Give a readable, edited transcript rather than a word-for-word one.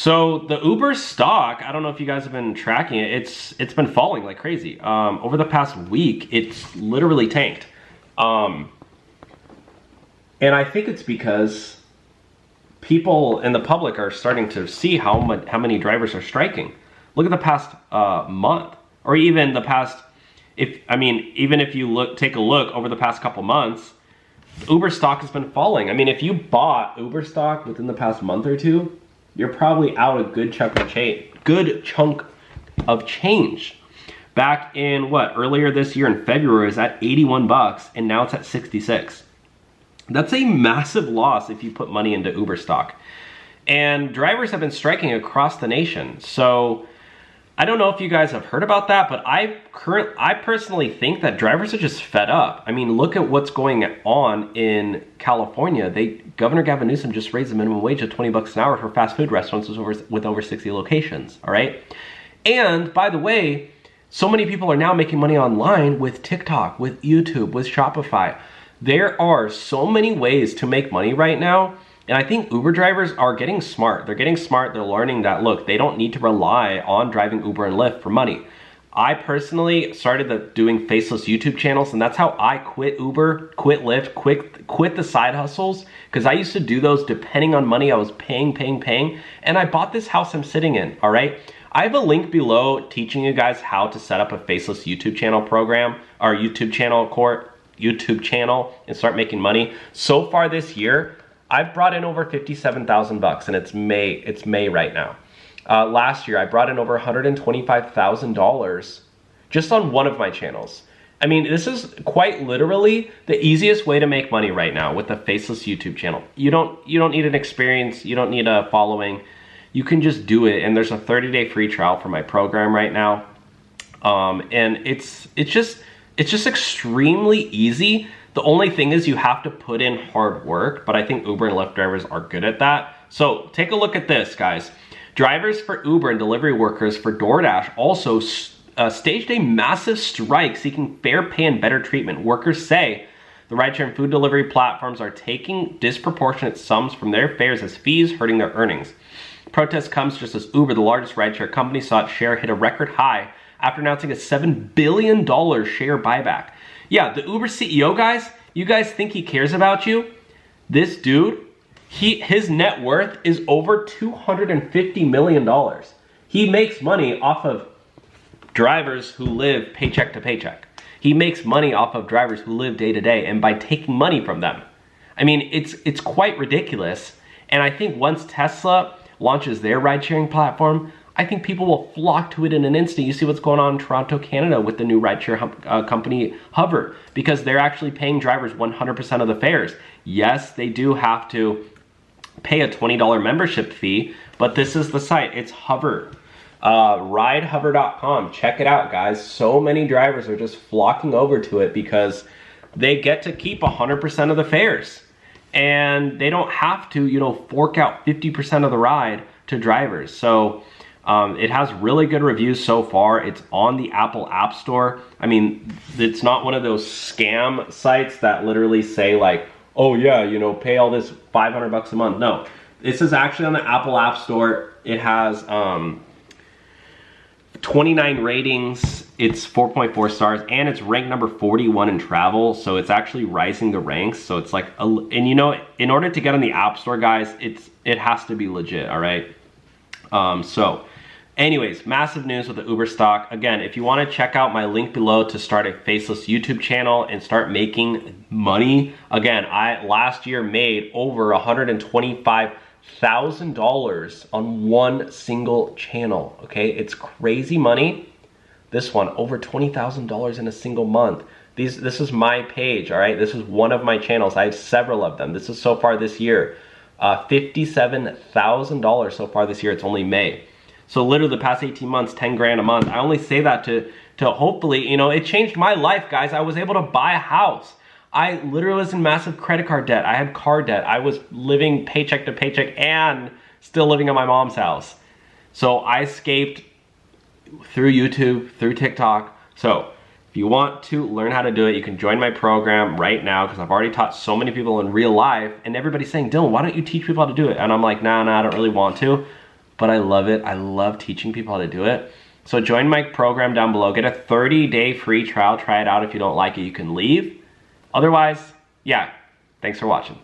So the Uber stock, I don't know if you guys have been tracking it, it's been falling like crazy. Over the past week, it's literally tanked. And I think it's because people in the public are starting to see how many drivers are striking. Look at the past month, or even the past, even if you take a look over the past couple months, Uber stock has been falling. I mean, if you bought Uber stock within the past month or two, you're probably out a good chunk of change. Back in earlier this year in February, it was at 81 bucks, and now it's at 66. That's a massive loss if you put money into Uber stock. And drivers have been striking across the nation. So I don't know if you guys have heard about that, but I personally think that drivers are just fed up. I mean, look at what's going on in California. Governor Gavin Newsom just raised the minimum wage to 20 bucks an hour for fast food restaurants with over 60 locations, all right? And by the way, so many people are now making money online with TikTok, with YouTube, with Shopify. There are so many ways to make money right now. And I think Uber drivers are getting smart. They're getting smart. They're learning that, look, they don't need to rely on driving Uber and Lyft for money. I personally started doing Faceless YouTube channels, and that's how I quit Uber, quit Lyft, quit the side hustles, because I used to do those depending on money I was paying, and I bought this house I'm sitting in, all right? I have a link below teaching you guys how to set up a Faceless YouTube channel program, or YouTube channel, and start making money. So far this year, I've brought in over 57,000 bucks, and it's May right now. Last year, I brought in over $125,000 just on one of my channels. I mean, this is quite literally the easiest way to make money right now with the Faceless YouTube channel. You don't need an experience. You don't need a following. You can just do it, and there's a 30-day free trial for my program right now. And it's just extremely easy. The only thing is you have to put in hard work, but I think Uber and Lyft drivers are good at that. So take a look at this, guys. Drivers for Uber and delivery workers for DoorDash also staged a massive strike seeking fair pay and better treatment. Workers say the rideshare and food delivery platforms are taking disproportionate sums from their fares as fees, hurting their earnings. Protest comes just as Uber, the largest rideshare company, saw its share hit a record high after announcing a $7 billion share buyback. Yeah, the Uber CEO, guys, you guys think he cares about you? This dude, his net worth is over $250 million. He makes money off of drivers who live paycheck to paycheck. He makes money off of drivers who live day to day and by taking money from them. I mean, it's quite ridiculous. And I think once Tesla launches their ride-sharing platform, I think people will flock to it in an instant. You see what's going on in Toronto, Canada with the new rideshare company Hover, because they're actually paying drivers 100% of the fares. Yes, they do have to pay a $20 membership fee, but this is the site. It's Hover. Ridehover.com. Check it out, guys. So many drivers are just flocking over to it because they get to keep 100% of the fares. And they don't have to, fork out 50% of the ride to drivers. So it has really good reviews so far. It's on the Apple App Store. I mean, it's not one of those scam sites that literally say like, oh yeah, pay all this 500 bucks a month. No, this is actually on the Apple App Store. It has 29 ratings. It's 4.4 stars, and it's ranked number 41 in travel. So it's actually rising the ranks. So it's like, in order to get on the App Store, guys, it has to be legit. All right. So anyways, massive news with the Uber stock. Again, if you want to check out my link below to start a Faceless YouTube channel and start making money. Again, I last year made over $125,000 on one single channel. Okay, it's crazy money. This one, over $20,000 in a single month. This is my page, all right? This is one of my channels. I have several of them. This is so far this year. $57,000 so far this year. It's only May. So literally the past 18 months, 10 grand a month. I only say that to hopefully, it changed my life, guys. I was able to buy a house. I literally was in massive credit card debt. I had car debt. I was living paycheck to paycheck and still living at my mom's house. So I escaped through YouTube, through TikTok. So if you want to learn how to do it, you can join my program right now, because I've already taught so many people in real life, and everybody's saying, Dylan, why don't you teach people how to do it? And I'm like, nah, I don't really want to. but I love it. I love teaching people how to do it. So join my program down below. Get a 30-day free trial. Try it out. If you don't like it, you can leave. Otherwise, yeah, thanks for watching.